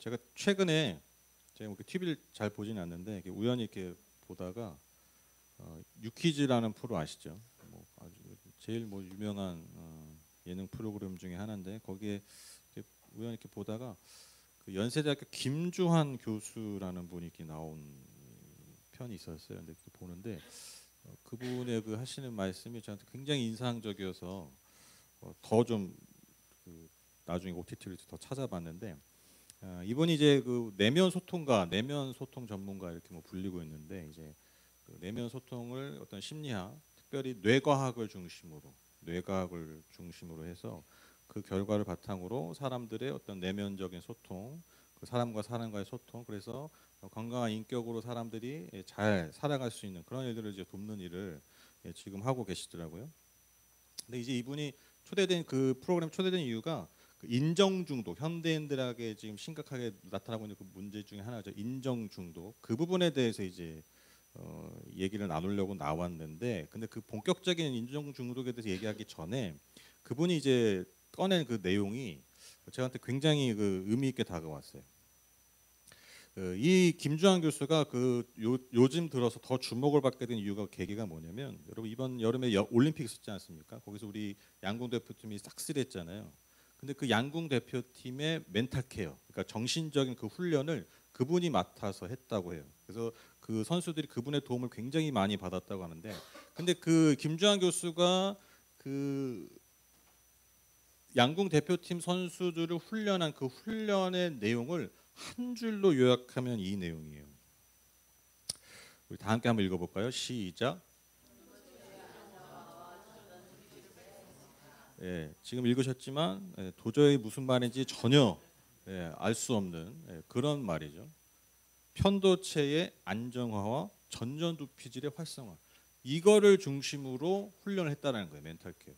제가 최근에 제가 뭐 TV를 잘 보지는 않는데 이렇게 우연히 이렇게 보다가 유퀴즈라는 프로 아시죠? 뭐 아주 제일 뭐 유명한 예능 프로그램 중에 하나인데 거기에 이렇게 우연히 이렇게 보다가 그 연세대학교 김주환 교수라는 분이 이렇게 나온 편이 있었어요. 근데 보는데 그분의 그 하시는 말씀이 저한테 굉장히 인상적이어서 더 좀 그 나중에 OTT를 더 찾아봤는데 이분이 이제 그 내면 소통가, 내면 소통 전문가 이렇게 뭐 불리고 있는데 이제 그 내면 소통을 어떤 심리학, 특별히 뇌과학을 중심으로 해서 그 결과를 바탕으로 사람들의 어떤 내면적인 소통, 그 사람과 사람과의 소통, 그래서 건강한 인격으로 사람들이 잘 살아갈 수 있는 그런 일들을 이제 돕는 일을 지금 하고 계시더라고요. 근데 이제 이분이 초대된 그 프로그램 초대된 이유가 그 인정 중독, 현대인들에게 지금 심각하게 나타나고 있는 그 문제 중에 하나죠. 인정 중독. 그 부분에 대해서 이제 얘기를 나누려고 나왔는데, 근데 그 본격적인 인정 중독에 대해서 얘기하기 전에 그분이 이제 꺼낸 그 내용이 저한테 굉장히 그 의미 있게 다가왔어요. 이 김주환 교수가 요즘 들어서 더 주목을 받게 된 이유가 계기가 뭐냐면, 여러분 이번 여름에 올림픽 있었지 않습니까? 거기서 우리 양궁 대표팀이 싹쓸이했잖아요. 근데 그 양궁 대표팀의 멘탈 케어, 그러니까 정신적인 그 훈련을 그분이 맡아서 했다고 해요. 그래서 그 선수들이 그분의 도움을 굉장히 많이 받았다고 하는데, 근데 그 김주환 교수가 그 양궁 대표팀 선수들을 훈련한 그 훈련의 내용을 한 줄로 요약하면 이 내용이에요. 우리 다 함께 한번 읽어볼까요? 시작. 지금 읽으셨지만 도저히 무슨 말인지 전혀 알 수 없는 그런 말이죠. 편도체의 안정화와 전전두피질의 활성화, 이거를 중심으로 훈련을 했다는 거예요. 멘탈 케어.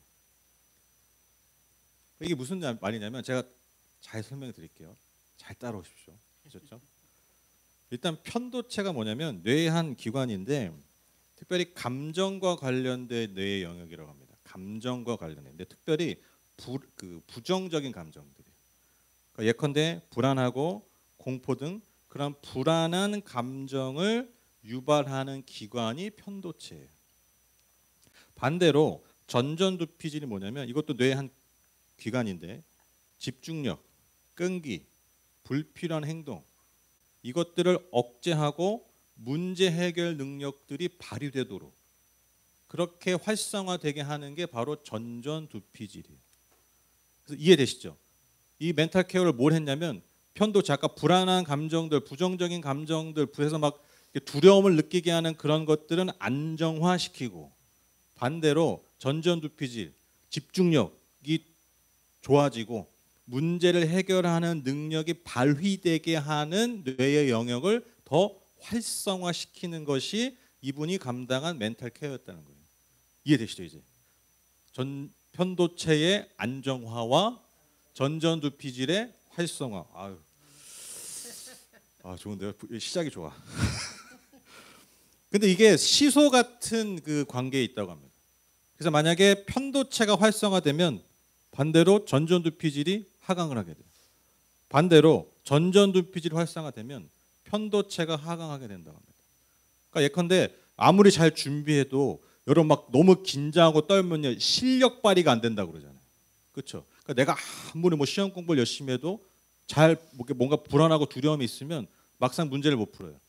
이게 무슨 말이냐면 제가 잘 설명해 드릴게요. 잘 따라오십시오. 아셨죠? 일단 편도체가 뭐냐면 뇌의 한 기관인데 특별히 감정과 관련된 뇌의 영역이라고 합니다. 감정과 관련된데 특별히 부정적인 감정들이에요. 그러니까 예컨대 불안하고 공포 등 그런 불안한 감정을 유발하는 기관이 편도체예요. 반대로 전전두피질이 뭐냐면 이것도 뇌의 한 기관인데 집중력, 끈기, 불필요한 행동, 이것들을 억제하고 문제 해결 능력들이 발휘되도록 그렇게 활성화되게 하는 게 바로 전전두피질이에요. 그래서 이해되시죠? 이 멘탈 케어를 뭘 했냐면 편도체, 아까 불안한 감정들, 부정적인 감정들, 그래서 막 두려움을 느끼게 하는 그런 것들은 안정화시키고, 반대로 전전두피질, 집중력이 좋아지고 문제를 해결하는 능력이 발휘되게 하는 뇌의 영역을 더 활성화시키는 것이 이분이 감당한 멘탈 케어였다는 거예요. 이해되시죠? 이제 편도체의 안정화와 전전두피질의 활성화. 좋은데요. 시작이 좋아. 근데 이게 시소 같은 그 관계에 있다고 합니다. 그래서 만약에 편도체가 활성화되면 반대로 전전두피질이 하강을 하게 돼요. 반대로 전전두피질이 활성화되면 편도체가 하강하게 된다고 합니다. 그러니까 예컨대 아무리 잘 준비해도 여러분 막 너무 긴장하고 떨면 실력 발휘가 안 된다고 그러잖아요. 그렇죠? 그러니까 내가 아무리 뭐 시험 공부를 열심히 해도 잘 뭔가 불안하고 두려움이 있으면 막상 문제를 못 풀어요.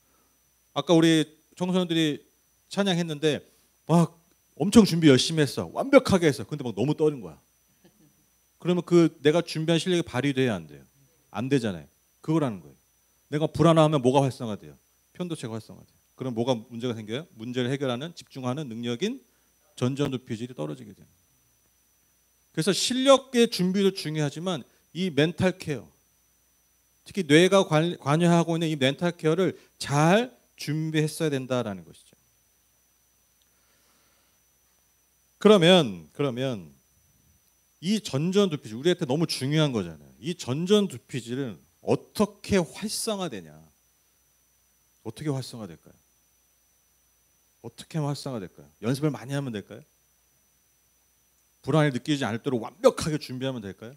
아까 우리 청소년들이 찬양했는데 막 엄청 준비 열심히 했어. 완벽하게 했어. 근데 막 너무 떨린 거야. 그러면 그 내가 준비한 실력이 발휘돼야 안 돼요. 안 되잖아요. 그거라는 거예요. 내가 불안하면 뭐가 활성화돼요? 편도체가 활성화돼요. 그럼 뭐가 문제가 생겨요? 문제를 해결하는 집중하는 능력인 전전두피질이 떨어지게 돼요. 그래서 실력의 준비도 중요하지만 이 멘탈 케어, 특히 뇌가 관여하고 있는 이 멘탈 케어를 잘 준비했어야 된다라는 것이죠. 그러면 이 전전두피질, 우리한테 너무 중요한 거잖아요. 이 전전두피질은 어떻게 활성화되냐? 어떻게 활성화될까요? 어떻게 활성화될까요? 연습을 많이 하면 될까요? 불안을 느끼지 않도록 완벽하게 준비하면 될까요?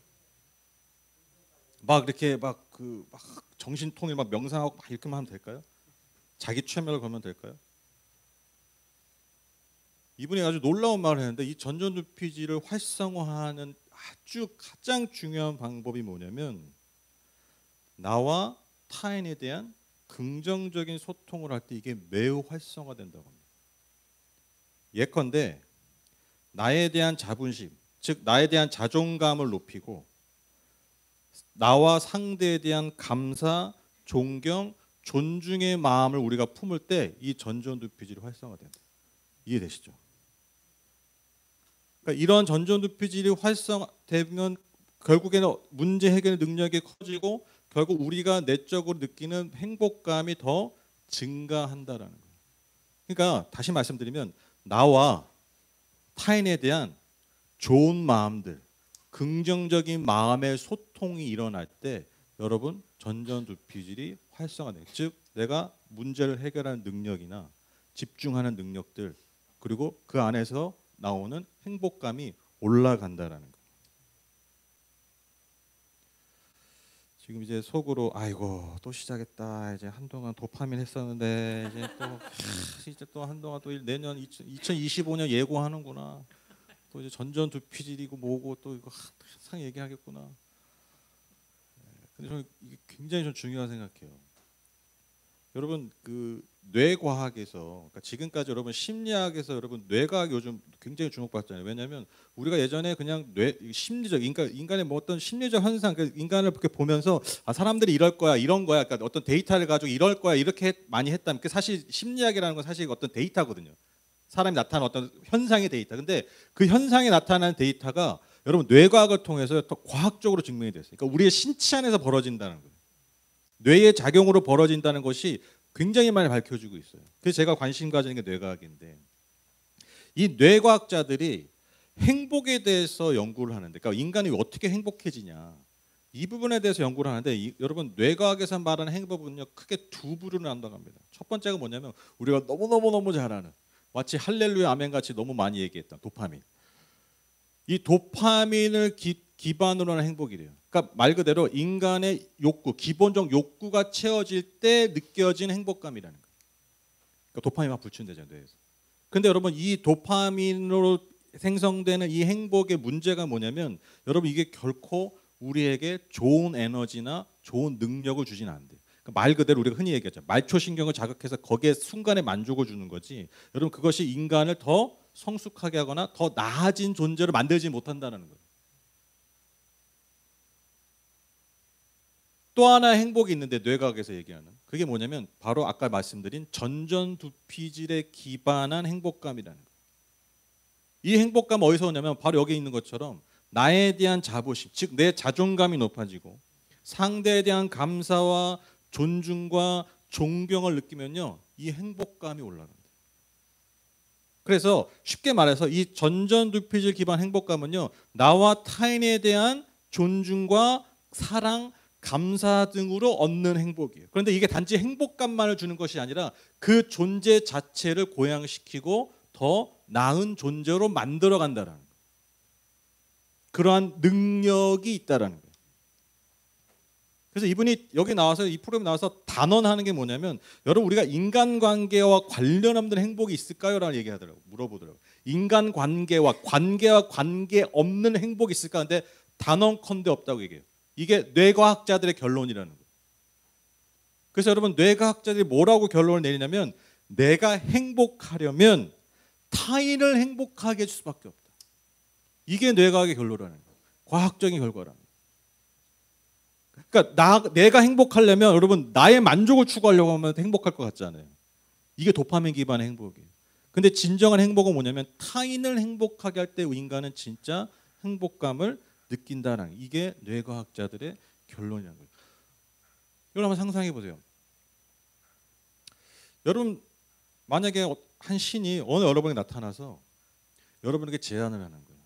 막 이렇게 막 정신통일 막 명상하고 막 이렇게만 하면 될까요? 자기 최면을 걸면 될까요? 이분이 아주 놀라운 말을 했는데 이 전전두피질을 활성화하는 아주 가장 중요한 방법이 뭐냐면 나와 타인에 대한 긍정적인 소통을 할 때 이게 매우 활성화된다고 합니다. 예컨대 나에 대한 자부심, 즉 나에 대한 자존감을 높이고 나와 상대에 대한 감사, 존경, 존중의 마음을 우리가 품을 때 이 전전두피질이 활성화된다. 이해되시죠? 그러니까 이런 전전두피질이 활성화되면 결국에는 문제 해결 능력이 커지고 결국 우리가 내적으로 느끼는 행복감이 더 증가한다라는 거예요. 그러니까 다시 말씀드리면 나와 타인에 대한 좋은 마음들, 긍정적인 마음의 소통이 일어날 때 여러분 전전두피질이 활성화돼요. 즉 내가 문제를 해결하는 능력이나 집중하는 능력들 그리고 그 안에서 나오는 행복감이 올라간다라는 거예요. 지금 이제 속으로 아이고 또 시작했다. 이제 한동안 도파민 했었는데 이제 또 한동안 또 내년 2025년 예고하는구나. 또 이제 전전두피질이고 뭐고 또 이거 항상 얘기하겠구나. 근데 저는 이게 굉장히 좀 중요하다 생각해요. 여러분 그 뇌과학에서 그러니까 지금까지 여러분 심리학에서 여러분 뇌과학 요즘 굉장히 주목받잖아요. 왜냐하면 우리가 예전에 그냥 뇌 심리적 인간의 뭐 어떤 심리적 현상 그러니까 인간을 이렇게 보면서 아 사람들이 이럴 거야 이런 거야 그러니까 어떤 데이터를 가지고 이럴 거야 이렇게 많이 했다면 그 사실 심리학이라는 건 사실 어떤 데이터거든요. 사람이 나타나는 어떤 현상의 데이터. 근데 그 현상에 나타나는 데이터가 여러분 뇌과학을 통해서 더 과학적으로 증명이 됐어요. 그러니까 우리의 신체 안에서 벌어진다는 거예요. 뇌의 작용으로 벌어진다는 것이 굉장히 많이 밝혀지고 있어요. 그래서 제가 관심 가지는 게 뇌과학인데 이 뇌과학자들이 행복에 대해서 연구를 하는데 그러니까 인간이 어떻게 행복해지냐 이 부분에 대해서 연구를 하는데 여러분 뇌과학에서 말하는 행복은요 크게 두 부류로 나눈다고 합니다. 첫 번째가 뭐냐면 우리가 너무 잘 아는 마치 할렐루야 아멘 같이 너무 많이 얘기했던 도파민. 이 도파민을 기반으로 하는 행복이래요. 그러니까 말 그대로 인간의 욕구, 기본적 욕구가 채워질 때 느껴진 행복감이라는 거예요. 그러니까 도파민만 불춘대잖아요, 뇌에서. 근데 여러분 이 도파민으로 생성되는 이 행복의 문제가 뭐냐면 여러분 이게 결코 우리에게 좋은 에너지나 좋은 능력을 주진 않대요. 그러니까 말 그대로 우리가 흔히 얘기하죠. 말초신경을 자극해서 거기에 순간에 만족을 주는 거지. 여러분 그것이 인간을 더 성숙하게 하거나 더 나아진 존재를 만들지 못한다는 거예요. 또 하나의 행복이 있는데 뇌과학에서 얘기하는 그게 뭐냐면 바로 아까 말씀드린 전전두피질에 기반한 행복감이라는 거예요. 이 행복감 어디서 오냐면 바로 여기 있는 것처럼 나에 대한 자부심, 즉 내 자존감이 높아지고 상대에 대한 감사와 존중과 존경을 느끼면요 이 행복감이 올라간다. 그래서 쉽게 말해서 이 전전두피질 기반 행복감은요 나와 타인에 대한 존중과 사랑, 감사 등으로 얻는 행복이에요. 그런데 이게 단지 행복감만을 주는 것이 아니라 그 존재 자체를 고양시키고 더 나은 존재로 만들어 간다는 거예요. 그러한 능력이 있다라는 거예요. 그래서 이분이 여기 나와서 이 프로그램 나와서 단언하는 게 뭐냐면 여러분 우리가 인간관계와 관련 없는 행복이 있을까요? 라는 얘기하더라고요. 물어보더라고요. 인간관계와 관계 없는 행복이 있을까? 근데 단언컨대 없다고 얘기해요. 이게 뇌과학자들의 결론이라는 거예요. 그래서 여러분 뇌과학자들이 뭐라고 결론을 내리냐면 내가 행복하려면 타인을 행복하게 해줄 수밖에 없다. 이게 뇌과학의 결론이라는 거예요. 과학적인 결과라는 거예요. 그러니까 내가 행복하려면 여러분 나의 만족을 추구하려고 하면 행복할 것 같지 않아요. 이게 도파민 기반의 행복이에요. 근데 진정한 행복은 뭐냐면 타인을 행복하게 할 때 인간은 진짜 행복감을 느낀다는 이게 뇌과학자들의 결론이라는 거예요. 이걸 한번 상상해 보세요. 여러분 만약에 한 신이 어느 여러분에게 나타나서 여러분에게 제안을 하는 거예요.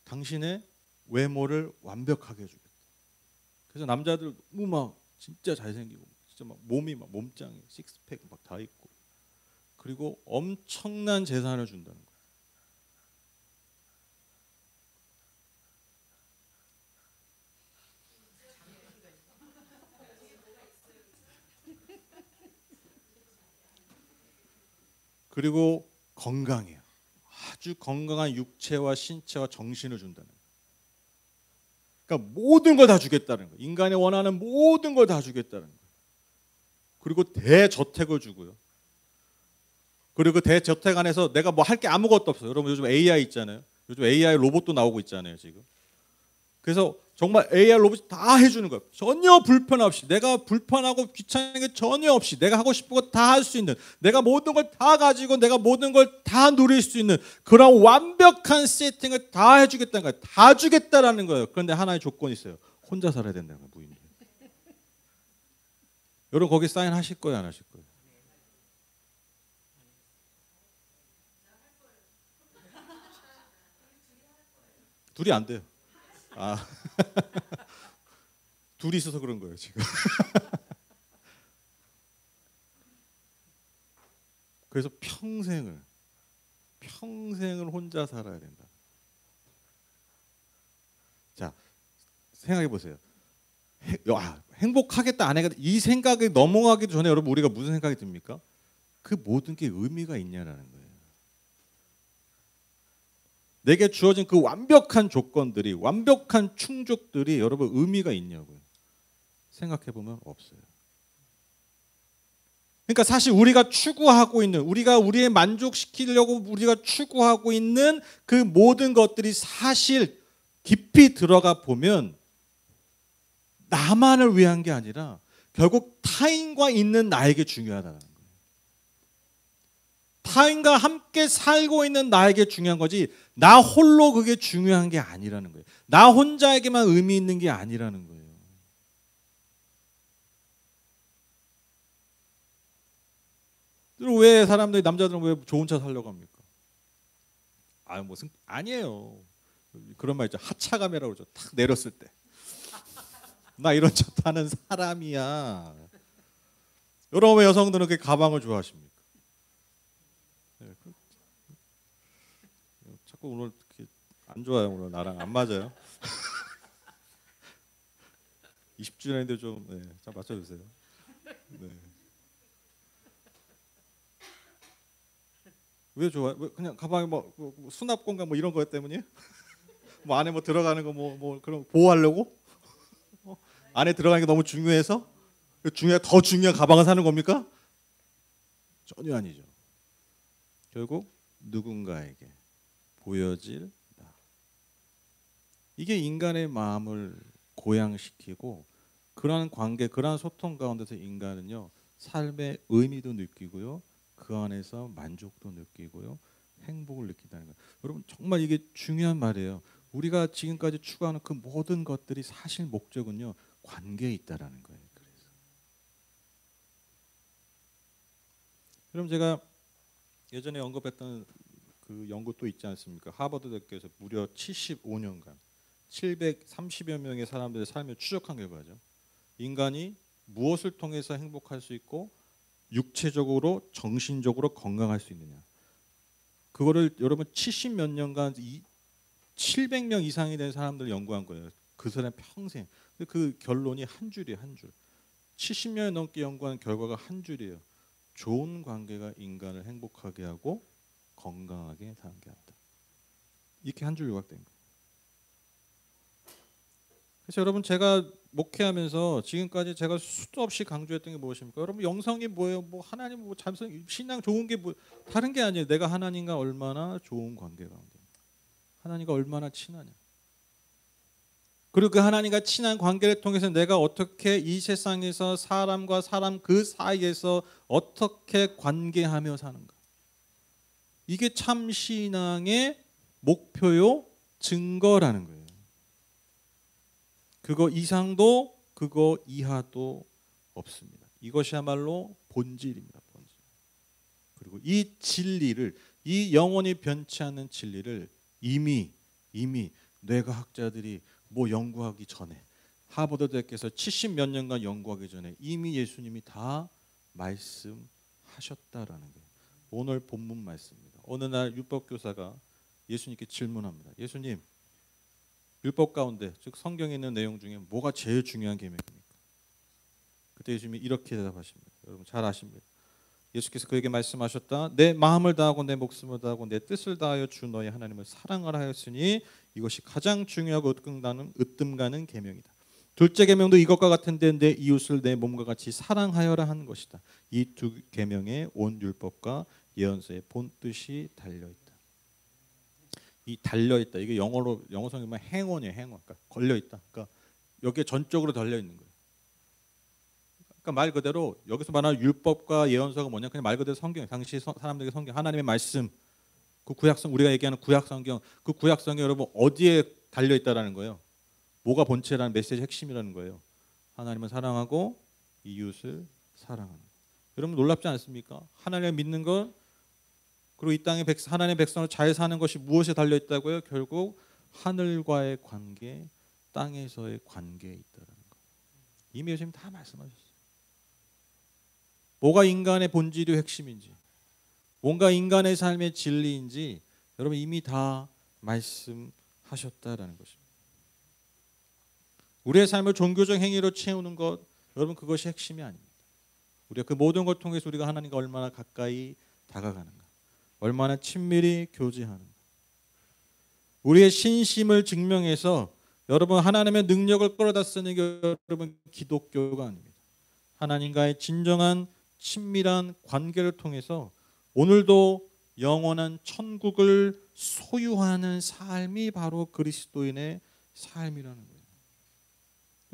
당신의 외모를 완벽하게 해주겠다. 그래서 남자들 너무 막 진짜 잘생기고 진짜 막 몸이 막 몸짱이 식스팩 막 다 있고 그리고 엄청난 재산을 준다는 거예요. 그리고 건강해요. 아주 건강한 육체와 신체와 정신을 준다는 거예요. 그러니까 모든 걸 다 주겠다는 거예요. 인간이 원하는 모든 걸 다 주겠다는 거예요. 그리고 대저택을 주고요. 그리고 그 대저택 안에서 내가 뭐 할 게 아무것도 없어요. 여러분 요즘 AI 있잖아요. 요즘 AI 로봇도 나오고 있잖아요, 지금. 그래서 정말 AI 로봇이 다 해주는 거예요. 전혀 불편 없이, 내가 불편하고 귀찮은 게 전혀 없이 내가 하고 싶은 거 다 할 수 있는, 내가 모든 걸 다 가지고 내가 모든 걸 다 누릴 수 있는 그런 완벽한 세팅을 다 해주겠다는 거예요. 다 주겠다라는 거예요. 그런데 하나의 조건이 있어요. 혼자 살아야 된다는 거예요, 무인도. 여러분 거기 사인하실 거예요, 안 하실 거예요? 둘이 안 돼요. 아, 둘이 있어서 그런 거예요, 지금. 그래서 평생을 혼자 살아야 된다. 자, 생각해 보세요. 행복하겠다 안 하겠다 이 생각이 넘어가기 전에 여러분 우리가 무슨 생각이 듭니까? 그 모든 게 의미가 있냐라는 거예요. 내게 주어진 그 완벽한 조건들이, 완벽한 충족들이 여러분 의미가 있냐고요. 생각해 보면 없어요. 그러니까 사실 우리가 추구하고 있는, 우리가 우리의 만족시키려고 우리가 추구하고 있는 그 모든 것들이 사실 깊이 들어가 보면 나만을 위한 게 아니라 결국 타인과 있는 나에게 중요하다는 거예요. 타인과 함께 살고 있는 나에게 중요한 거지 나 홀로 그게 중요한 게 아니라는 거예요. 나 혼자에게만 의미 있는 게 아니라는 거예요. 왜 사람들이, 남자들은 왜 좋은 차 살려고 합니까? 무슨 아니에요. 그런 말 있죠. 하차감이라고 그러죠. 탁 내렸을 때. 나 이런 차 타는 사람이야. 여러분 왜 여성들은 그렇게 가방을 좋아하십니까? 네, 자꾸 오늘 안 좋아요. 오늘 나랑 안 맞아요. 20주년인데 좀 잘 맞춰주세요. 네. 왜 좋아요? 왜 그냥 가방에 뭐 수납 공간 뭐 이런 거 때문이에요? 뭐 안에 뭐 들어가는 거 뭐 그런 보호하려고? 안에 들어가는 게 너무 중요해서? 더 중요한 가방을 사는 겁니까? 전혀 아니죠. 결국 누군가에게 보여질 나. 이게 인간의 마음을 고양시키고 그러한 관계, 그러한 소통 가운데서 인간은요 삶의 의미도 느끼고요 그 안에서 만족도 느끼고요 행복을 느낀다는 거예요. 여러분 정말 이게 중요한 말이에요. 우리가 지금까지 추구하는 그 모든 것들이 사실 목적은요 관계에 있다라는 거예요. 그래서 그럼 제가 예전에 언급했던 그 연구 또 있지 않습니까? 하버드 대학교에서 무려 75년간 730여 명의 사람들의 삶을 추적한 결과죠. 인간이 무엇을 통해서 행복할 수 있고 육체적으로 정신적으로 건강할 수 있느냐. 그거를 여러분 70 몇 년간 700명 이상이 된 사람들 연구한 거예요. 그 사람 평생. 그 결론이 한 줄이에요. 한 줄. 70년 넘게 연구한 결과가 한 줄이에요. 좋은 관계가 인간을 행복하게 하고 건강하게 살게 한다. 이렇게 한 줄 요약된 거예요. 그래서 여러분 제가 목회하면서 지금까지 제가 수도 없이 강조했던 게 무엇입니까? 여러분 영성이 뭐예요? 뭐 하나님 뭐 잠시 신앙 좋은 게 뭐 다른 게 아니에요. 내가 하나님과 얼마나 좋은 관계 가운데, 하나님과 얼마나 친하냐. 그리고 그 하나님과 친한 관계를 통해서 내가 어떻게 이 세상에서 사람과 사람 그 사이에서 어떻게 관계하며 사는가. 이게 참 신앙의 목표요 증거라는 거예요. 그거 이상도 그거 이하도 없습니다. 이것이야말로 본질입니다. 본질. 그리고 이 진리를, 이 영원히 변치 않는 진리를 이미 뇌과학자들이 뭐 연구하기 전에, 하버드 대학에서 70 몇 년간 연구하기 전에 이미 예수님이 다 말씀하셨다라는 거예요. 오늘 본문 말씀입니다. 어느 날 율법교사가 예수님께 질문합니다. 예수님, 율법 가운데 즉 성경에 있는 내용 중에 뭐가 제일 중요한 계명입니까? 그때 예수님이 이렇게 대답하십니다. 여러분 잘 아십니다. 예수께서 그에게 말씀하셨다. 내 마음을 다하고 내 목숨을 다하고 내 뜻을 다하여 주 너의 하나님을 사랑하라 하였으니 이것이 가장 중요하고 으뜸 가는 계명이다. 둘째 계명도 이것과 같은데 내 이웃을 내 몸과 같이 사랑하여라 하는 것이다. 이 두 계명에 온 율법과 예언서의 본 뜻이 달려 있다. 이 달려 있다. 이게 영어 성경은 행원이에요. 행원. 그러니까 걸려 있다. 그러니까 여기에 전적으로 달려 있는 거예요. 그러니까 말 그대로 여기서 말하는 율법과 예언서가 뭐냐? 그냥 말 그대로 성경. 당시 사람들에게 성경, 하나님의 말씀. 그 구약성 우리가 얘기하는 구약 성경. 그 구약 성경 여러분 어디에 달려 있다라는 거예요? 뭐가 본체라는 메시지 핵심이라는 거예요. 하나님을 사랑하고 이웃을 사랑하는. 여러분 놀랍지 않습니까? 하나님을 믿는 것 그리고 이 땅에 하나님의 백성으로 잘 사는 것이 무엇에 달려 있다고요? 결국 하늘과의 관계, 땅에서의 관계에 있다는 거. 이미 예수님 다 말씀하셨어요. 뭐가 인간의 본질이 핵심인지, 뭔가 인간의 삶의 진리인지 여러분 이미 다 말씀하셨다라는 것입니다. 우리의 삶을 종교적 행위로 채우는 것, 여러분 그것이 핵심이 아닙니다. 우리가 그 모든 걸 통해서 우리가 하나님과 얼마나 가까이 다가가는가, 얼마나 친밀히 교제하는가. 우리의 신심을 증명해서 여러분 하나님의 능력을 끌어다 쓰는 게 여러분 기독교가 아닙니다. 하나님과의 진정한 친밀한 관계를 통해서 오늘도 영원한 천국을 소유하는 삶이 바로 그리스도인의 삶이라는 거예요.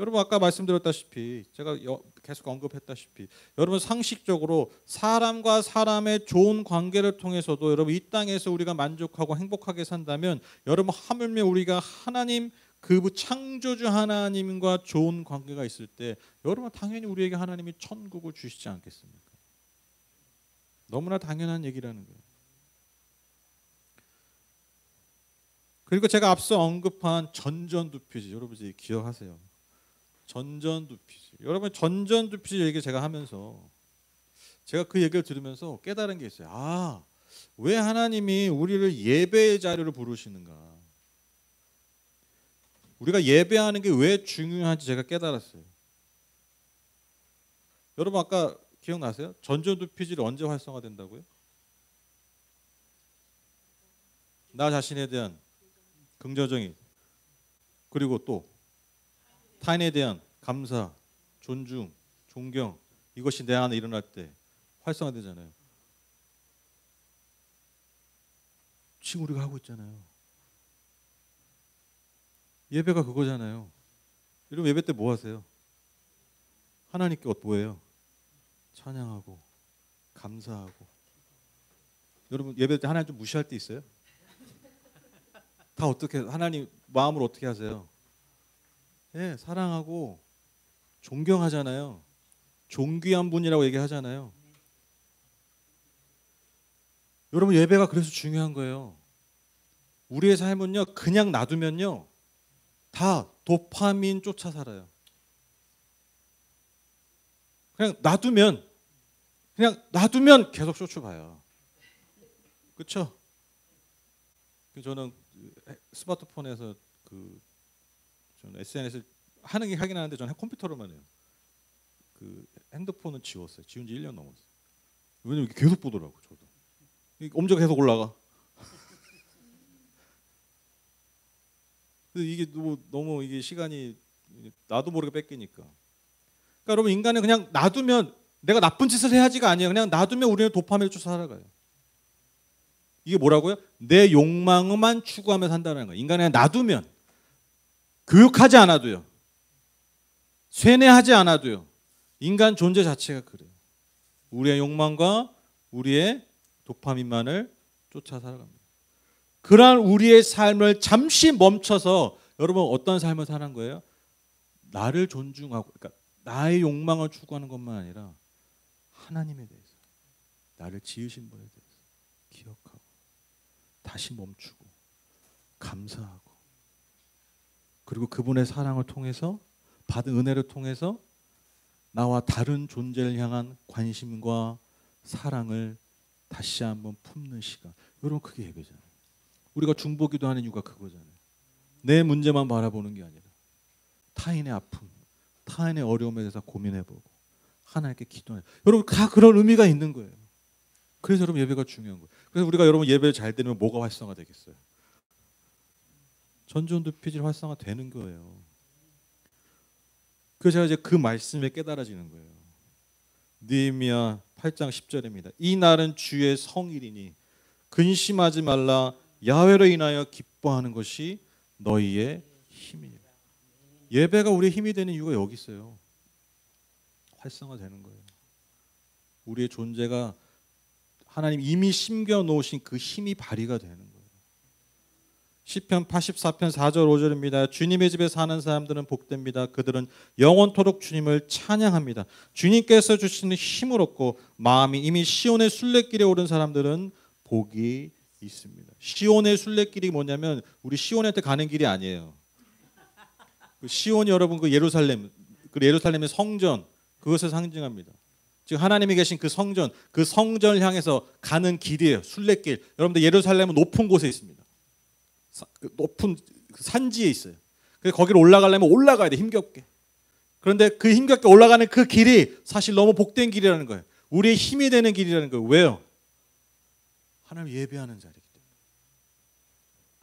여러분 아까 말씀드렸다시피 제가 계속 언급했다시피 여러분 상식적으로 사람과 사람의 좋은 관계를 통해서도 여러분 이 땅에서 우리가 만족하고 행복하게 산다면 여러분 하물며 우리가 하나님 그 창조주 하나님과 좋은 관계가 있을 때 여러분 당연히 우리에게 하나님이 천국을 주시지 않겠습니까? 너무나 당연한 얘기라는 거예요. 그리고 제가 앞서 언급한 전전두피지 여러분 이제 기억하세요. 전전두피지. 여러분 전전두피지 얘기 제가 하면서 제가 그 얘기를 들으면서 깨달은 게 있어요. 아, 왜 하나님이 우리를 예배의 자리로 부르시는가? 우리가 예배하는 게 왜 중요한지 제가 깨달았어요. 여러분 아까 기억나세요? 전전두피질이 언제 활성화된다고요? 나 자신에 대한 긍정적인 그리고 또 타인에 대한 감사, 존중, 존경 이것이 내 안에 일어날 때 활성화되잖아요. 지금 우리가 하고 있잖아요. 예배가 그거잖아요. 여러분 예배 때 뭐 하세요? 하나님께 뭐예요? 찬양하고 감사하고. 여러분 예배 때 하나님 좀 무시할 때 있어요? 다 어떻게 하나님 마음을 어떻게 하세요? 예, 사랑하고 존경하잖아요. 존귀한 분이라고 얘기하잖아요. 여러분 예배가 그래서 중요한 거예요. 우리의 삶은요 그냥 놔두면요 다 도파민 쫓아 살아요. 그냥 놔두면 계속 쫓아가요. 그렇죠? 저는 스마트폰에서 저는 SNS 하긴 하는데 저는 컴퓨터로만 해요. 그 핸드폰은 지웠어요. 지운 지 1년 넘었어요. 왜냐면 계속 보더라고 저도. 엄지가 계속 올라가. 이게 너무 이게 시간이 나도 모르게 뺏기니까. 그러니까 여러분 인간은 그냥 놔두면 내가 나쁜 짓을 해야지가 아니에요. 그냥 놔두면 우리는 도파민을 쫓아 살아가요. 이게 뭐라고요? 내 욕망만 추구하며 산다는 거예요. 인간은 놔두면 교육하지 않아도요. 쇠뇌하지 않아도요. 인간 존재 자체가 그래요. 우리의 욕망과 우리의 도파민만을 쫓아 살아갑니다. 그러한 우리의 삶을 잠시 멈춰서 여러분 어떤 삶을 사는 거예요? 나를 존중하고 그러니까 나의 욕망을 추구하는 것만 아니라 하나님에 대해서 나를 지으신 분에 대해서 기억하고 다시 멈추고 감사하고 그리고 그분의 사랑을 통해서 받은 은혜를 통해서 나와 다른 존재를 향한 관심과 사랑을 다시 한번 품는 시간. 여러분 그게 예배잖아요. 우리가 중보기도 하는 이유가 그거잖아요. 내 문제만 바라보는 게 아니라 타인의 아픔, 타인의 어려움에 대해서 고민해보고 하나님께 기도해요. 여러분 다 그런 의미가 있는 거예요. 그래서 여러분 예배가 중요한 거예요. 그래서 우리가 여러분 예배 잘 되면 뭐가 활성화되겠어요? 전전두피질 활성화되는 거예요. 그래서 제가 이제 그 말씀에 깨달아지는 거예요. 느헤미야 8장 10절입니다. 이 날은 주의 성일이니 근심하지 말라. 야훼로 인하여 기뻐하는 것이 너희의 힘이니라. 예배가 우리의 힘이 되는 이유가 여기 있어요. 활성화되는 거예요. 우리의 존재가 하나님 이미 심겨 놓으신 그 힘이 발휘가 되는 거예요. 시편 84편 4절 5절입니다. 주님의 집에 사는 사람들은 복됩니다. 그들은 영원토록 주님을 찬양합니다. 주님께서 주시는 힘을 얻고 마음이 이미 시온의 순례길에 오른 사람들은 복이 있습니다. 시온의 순례길이 뭐냐면 우리 시온한테 가는 길이 아니에요. 시온이 여러분 그 예루살렘의 성전, 그것을 상징합니다. 지금 하나님이 계신 그 성전을 향해서 가는 길이에요. 순례길. 여러분들 예루살렘은 높은 곳에 있습니다. 높은 산지에 있어요. 그래서 거기를 올라가려면 올라가야 돼, 힘겹게. 그런데 그 힘겹게 올라가는 그 길이 사실 너무 복된 길이라는 거예요. 우리의 힘이 되는 길이라는 거예요. 왜요? 하나님 예배하는 자리이기 때문에.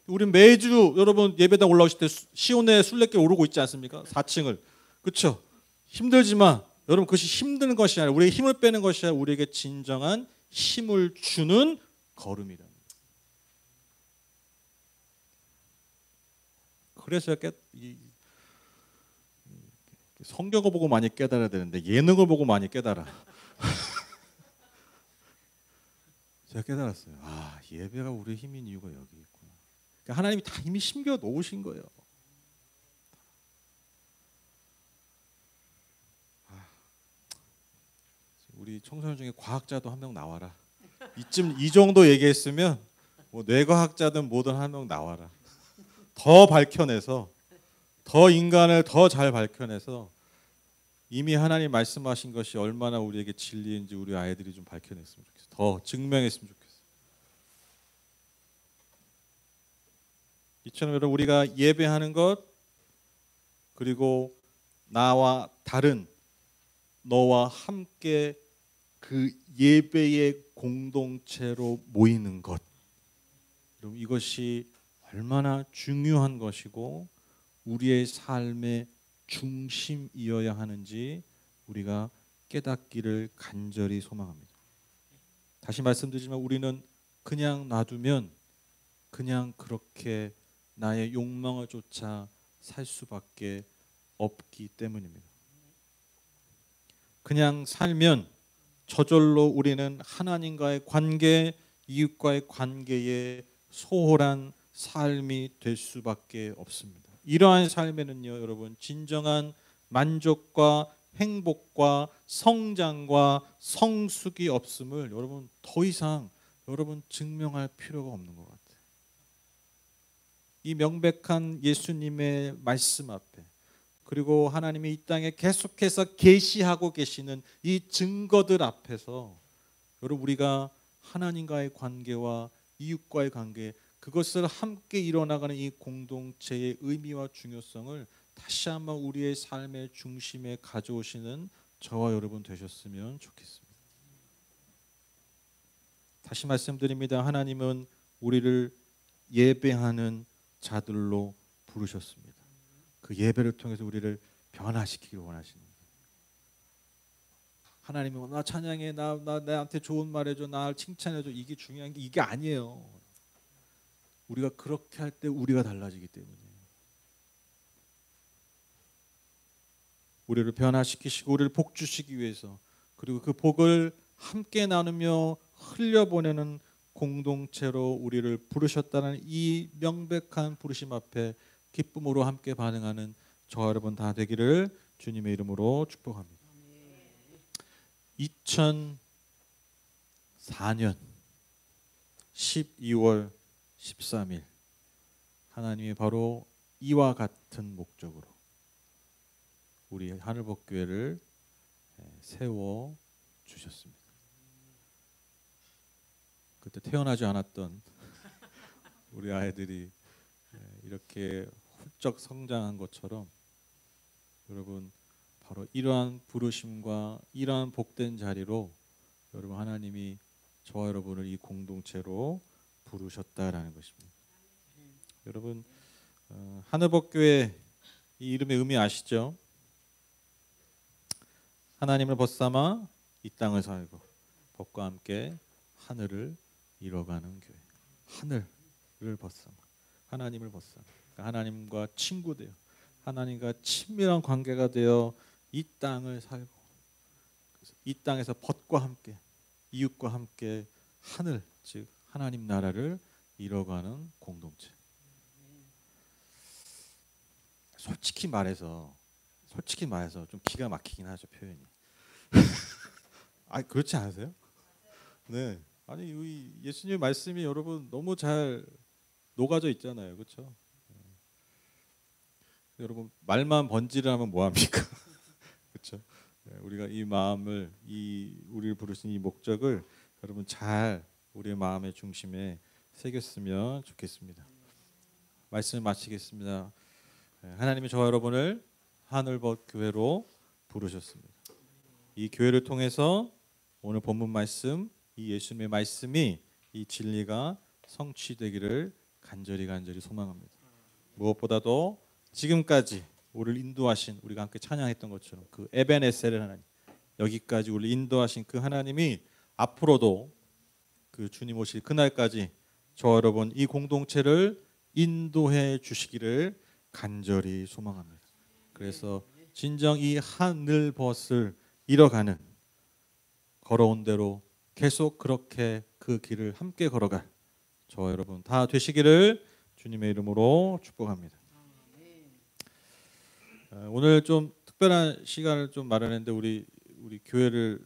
우리 매주 여러분 예배당 올라오실 때 시온의 순례길 오르고 있지 않습니까? 4층을. 그렇죠? 힘들지만 여러분 그것이 힘든 것이 아니라 우리의 힘을 빼는 것이 아니라 우리에게 진정한 힘을 주는 걸음이다. 그래서 성경을 보고 많이 깨달아야 되는데 예능을 보고 많이 깨달아. 제가 깨달았어요. 아, 예배가 우리의 힘인 이유가 여기 있구나. 그러니까 하나님이 다 이미 심겨 놓으신 거예요. 우리 청소년 중에 과학자도 한 명 나와라. 이 정도 얘기했으면 뭐 뇌과학자든 뭐든 한 명 나와라. 더 밝혀내서 더 인간을 더 잘 밝혀내서 이미 하나님 말씀하신 것이 얼마나 우리에게 진리인지 우리 아이들이 좀 밝혀냈으면 좋겠어요. 더 증명했으면 좋겠어요. 이처럼 여러분 우리가 예배하는 것 그리고 나와 다른 너와 함께 그 예배의 공동체로 모이는 것, 여러분 이것이 얼마나 중요한 것이고 우리의 삶의 중심이어야 하는지 우리가 깨닫기를 간절히 소망합니다. 다시 말씀드리지만 우리는 그냥 놔두면 그냥 그렇게 나의 욕망을 쫓아 살 수밖에 없기 때문입니다. 그냥 살면 저절로 우리는 하나님과의 관계, 이웃과의 관계에 소홀한 삶이 될 수밖에 없습니다. 이러한 삶에는요, 여러분 진정한 만족과 행복과 성장과 성숙이 없음을 여러분 더 이상 여러분 증명할 필요가 없는 것 같아요. 이 명백한 예수님의 말씀 앞에 그리고 하나님이 이 땅에 계속해서 계시하고 계시는 이 증거들 앞에서 여러분 우리가 하나님과의 관계와 이웃과의 관계 그것을 함께 이뤄나가는 이 공동체의 의미와 중요성을 다시 한번 우리의 삶의 중심에 가져오시는 저와 여러분 되셨으면 좋겠습니다. 다시 말씀드립니다. 하나님은 우리를 예배하는 자들로 부르셨습니다. 그 예배를 통해서 우리를 변화시키기 원하시는 거예요. 하나님은 나 찬양해, 나한테 좋은 말 해줘, 나를 칭찬해줘. 이게 중요한 게 이게 아니에요. 우리가 그렇게 할 때 우리가 달라지기 때문에 우리를 변화시키시고 우리를 복 주시기 위해서 그리고 그 복을 함께 나누며 흘려보내는 공동체로 우리를 부르셨다는 이 명백한 부르심 앞에 기쁨으로 함께 반응하는 저와 여러분 다 되기를 주님의 이름으로 축복합니다. 2004년 12월 13일 하나님이 바로 이와 같은 목적으로 우리 하늘복교회를 세워 주셨습니다. 그때 태어나지 않았던 우리 아이들이 이렇게 훌쩍 성장한 것처럼 여러분 바로 이러한 부르심과 이러한 복된 자리로 여러분 하나님이 저와 여러분을 이 공동체로 부르셨다라는 것입니다. 여러분 하늘법교회 이 이름의 의미 아시죠? 하나님을 벗삼아 이 땅을 살고 법과 함께 하늘을 이뤄가는 교회. 하늘을 벗삼아 하나님을 벗삼아 그러니까 하나님과 친구 되어 하나님과 친밀한 관계가 되어 이 땅을 살고 이 땅에서 벗과 함께 이웃과 함께 하늘 즉 하나님 나라를 이뤄가는 공동체. 솔직히 말해서 좀 기가 막히긴 하죠 표현이. 아 그렇지 않으세요? 네. 아니 이 예수님의 말씀이 여러분 너무 잘 녹아져 있잖아요, 그렇죠? 여러분 말만 번지를 하면 뭐 합니까? 그렇죠? 우리가 이 마음을 우리를 부르신 이 목적을 여러분 잘 우리의 마음의 중심에 새겼으면 좋겠습니다. 말씀을 마치겠습니다. 하나님이 저와 여러분을 하늘벗 교회로 부르셨습니다. 이 교회를 통해서 오늘 본문 말씀, 이 예수님의 말씀이 이 진리가 성취되기를 간절히 소망합니다. 무엇보다도 지금까지 우리를 인도하신 우리가 함께 찬양했던 것처럼 그 에베네셀 하나님 여기까지 우리를 인도하신 그 하나님이 앞으로도 그 주님 오실 그날까지 저와 여러분 이 공동체를 인도해 주시기를 간절히 소망합니다. 그래서 진정 이 하늘벗을 이뤄가는 걸어온 대로 계속 그렇게 그 길을 함께 걸어갈 저와 여러분 다 되시기를 주님의 이름으로 축복합니다. 오늘 좀 특별한 시간을 좀 마련했는데 우리 교회를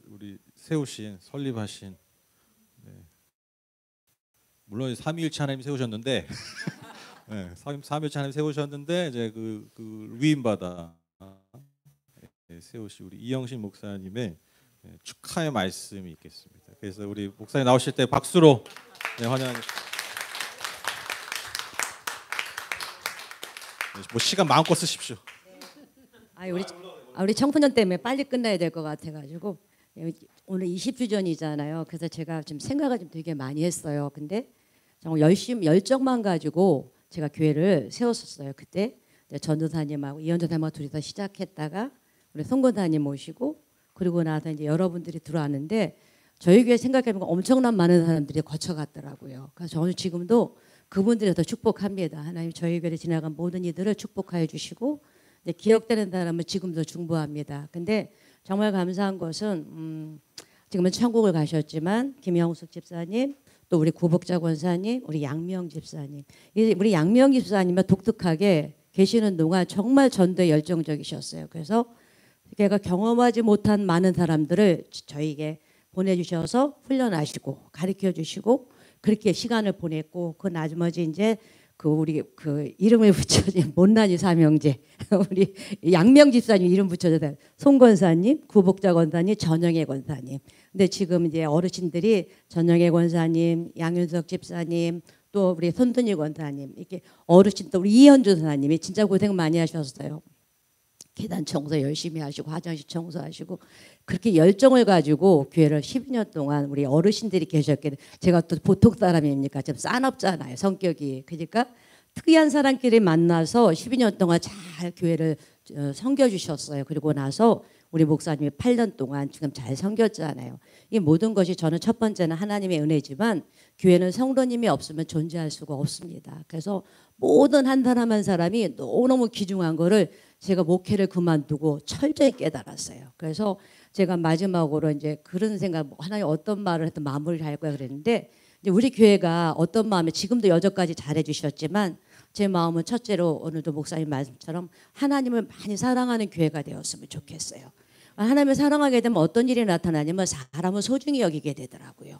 세우신 설립하신 물론 삼위일체 하나님 세우셨는데 삼위일체 하나님 세우셨는데 이제 그 위임받아 세우신 우리 이영신 목사님의 축하의 말씀이 있겠습니다. 그래서 우리 목사님 나오실 때 박수로 환영하겠습니다. 뭐 시간 마음껏 쓰십시오. 우리 청소년 때문에 빨리 끝나야 될 것 같아가지고 오늘 20주 전이잖아요. 그래서 제가 좀 생각을 좀 되게 많이 했어요. 근데 정말 열정만 가지고 제가 교회를 세웠었어요. 그때 전도사님하고 이현도사님하고 둘이서 시작했다가 우리 송건사님 모시고 그리고 나서 이제 여러분들이 들어왔는데 저희 교회 생각해보면 엄청난 많은 사람들이 거쳐갔더라고요. 그래서 저는 지금도 그분들이 더 축복합니다. 하나님 저희 교회에 지나간 모든 이들을 축복하여 주시고 기억되는 사람은 지금도 중보합니다. 근데 정말 감사한 것은 지금은 천국을 가셨지만 김영숙 집사님 또 우리 구복자 권사님 우리 양명 집사님 우리 양명 집사님은 독특하게 계시는 동안 정말 전도에 열정적이셨어요. 그래서 걔가 경험하지 못한 많은 사람들을 저에게 보내주셔서 훈련하시고 가르쳐주시고 그렇게 시간을 보냈고 그 나머지 이제 우리 이름을 붙여진 못난이 삼형제 우리 양명 집사님 이름 붙여서 송권사님, 구복자 권사님, 전영애 권사님. 근데 지금 이제 어르신들이 전영애 권사님, 양윤석 집사님, 또 우리 손순희 권사님 이렇게 어르신 또 우리 이현주 선사님이 진짜 고생 많이 하셨어요. 계단 청소 열심히 하시고 화장실 청소하시고 그렇게 열정을 가지고 교회를 12년 동안 우리 어르신들이 계셨기 제가 또 보통 사람입니까? 좀 싸납잖아요 성격이. 그러니까 특이한 사람끼리 만나서 12년 동안 잘 교회를 섬겨주셨어요. 그리고 나서 우리 목사님이 8년 동안 지금 잘 섬겼잖아요. 이 모든 것이 저는 첫 번째는 하나님의 은혜지만 교회는 성도님이 없으면 존재할 수가 없습니다. 그래서 모든 한 사람 한 사람이 너무너무 귀중한 거를 제가 목회를 그만두고 철저히 깨달았어요. 그래서 제가 마지막으로 이제 그런 생각, 하나님 어떤 말을 해도 마무리를 할 거야 그랬는데 이제 우리 교회가 어떤 마음에 지금도 여전까지 잘해주셨지만 제 마음은 첫째로 오늘도 목사님 말씀처럼 하나님을 많이 사랑하는 교회가 되었으면 좋겠어요. 하나님을 사랑하게 되면 어떤 일이 나타나냐면 사람을 소중히 여기게 되더라고요.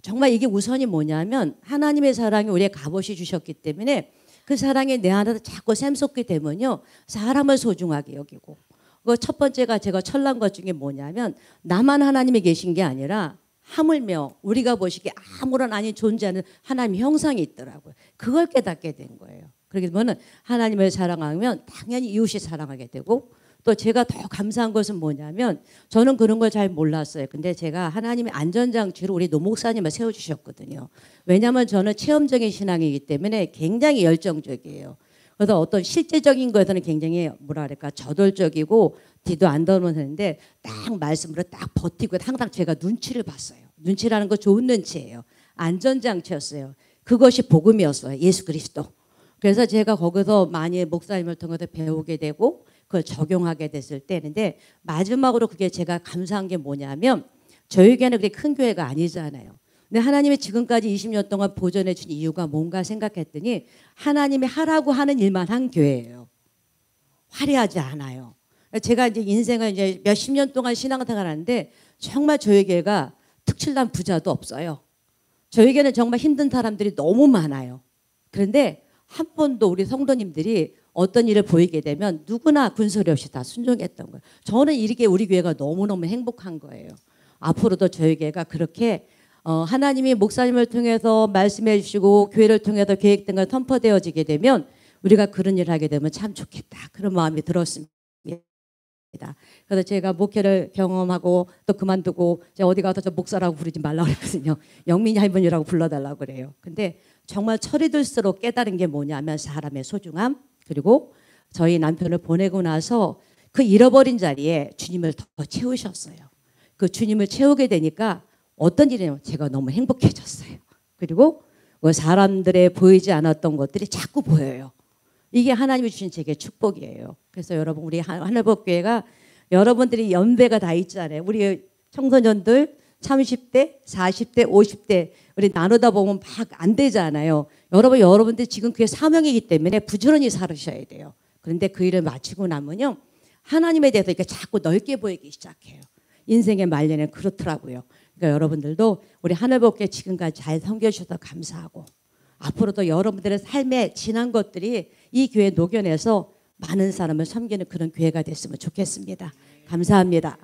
정말 이게 우선이 뭐냐면 하나님의 사랑이 우리의 값없이 주셨기 때문에 그 사랑이 내 안에서 자꾸 샘솟게 되면요 사람을 소중하게 여기고 그 첫 번째가 제가 철난 것 중에 뭐냐면 나만 하나님이 계신 게 아니라 하물며 우리가 보시기에 아무런 아닌 존재하는 하나님의 형상이 있더라고요. 그걸 깨닫게 된 거예요. 그렇게 되면 하나님을 사랑하면 당연히 이웃이 사랑하게 되고 또 제가 더 감사한 것은 뭐냐면 저는 그런 걸 잘 몰랐어요. 근데 제가 하나님의 안전장치로 우리 노 목사님을 세워주셨거든요. 왜냐하면 저는 체험적인 신앙이기 때문에 굉장히 열정적이에요. 그래서 어떤 실제적인 거에서는 굉장히 뭐라 그럴까 저돌적이고 뒤도 안 돌아서는데 딱 말씀으로 딱 버티고 항상 제가 눈치를 봤어요. 눈치라는 거 좋은 눈치예요. 안전장치였어요. 그것이 복음이었어요. 예수 그리스도. 그래서 제가 거기서 많이 목사님을 통해서 배우게 되고 그걸 적용하게 됐을 때인데 마지막으로 그게 제가 감사한 게 뭐냐면 저에게는 그렇게 큰 교회가 아니잖아요. 근데 하나님이 지금까지 20년 동안 보존해 준 이유가 뭔가 생각했더니 하나님이 하라고 하는 일만 한 교회예요. 화려하지 않아요. 제가 이제 인생을 이제 몇십 년 동안 신앙생활 하는데 정말 저에게가 특출난 부자도 없어요. 저에게는 정말 힘든 사람들이 너무 많아요. 그런데 한 번도 우리 성도님들이 어떤 일을 보이게 되면 누구나 군소리 없이 다 순종했던 거예요. 저는 이렇게 우리 교회가 너무너무 행복한 거예요. 앞으로도 저희 교회가 그렇게 하나님이 목사님을 통해서 말씀해 주시고 교회를 통해서 계획된 걸 선포되어지게 되면 우리가 그런 일을 하게 되면 참 좋겠다. 그런 마음이 들었습니다. 그래서 제가 목회를 경험하고 또 그만두고 제가 어디 가서 저 목사라고 부르지 말라고 그랬거든요. 영민이 할머니라고 불러달라고 그래요. 근데 정말 철이 들수록 깨달은 게 뭐냐면 사람의 소중함 그리고 저희 남편을 보내고 나서 그 잃어버린 자리에 주님을 더 채우셨어요. 그 주님을 채우게 되니까 어떤 일이냐면 제가 너무 행복해졌어요. 그리고 사람들의 보이지 않았던 것들이 자꾸 보여요. 이게 하나님이 주신 제게 축복이에요. 그래서 여러분 우리 하늘복교회가 여러분들이 연배가 다 있잖아요. 우리 청소년들 30대, 40대, 50대 우리 나누다 보면 막 안 되잖아요. 여러분들 지금 그게 사명이기 때문에 부지런히 살으셔야 돼요. 그런데 그 일을 마치고 나면요. 하나님에 대해서 이렇게 자꾸 넓게 보이기 시작해요. 인생의 말년에 그렇더라고요. 그러니까 여러분들도 우리 하늘복교회 지금까지 잘 섬겨주셔서 감사하고 앞으로도 여러분들의 삶에 지난 것들이 이 교회에 녹여내서 많은 사람을 섬기는 그런 교회가 됐으면 좋겠습니다. 감사합니다.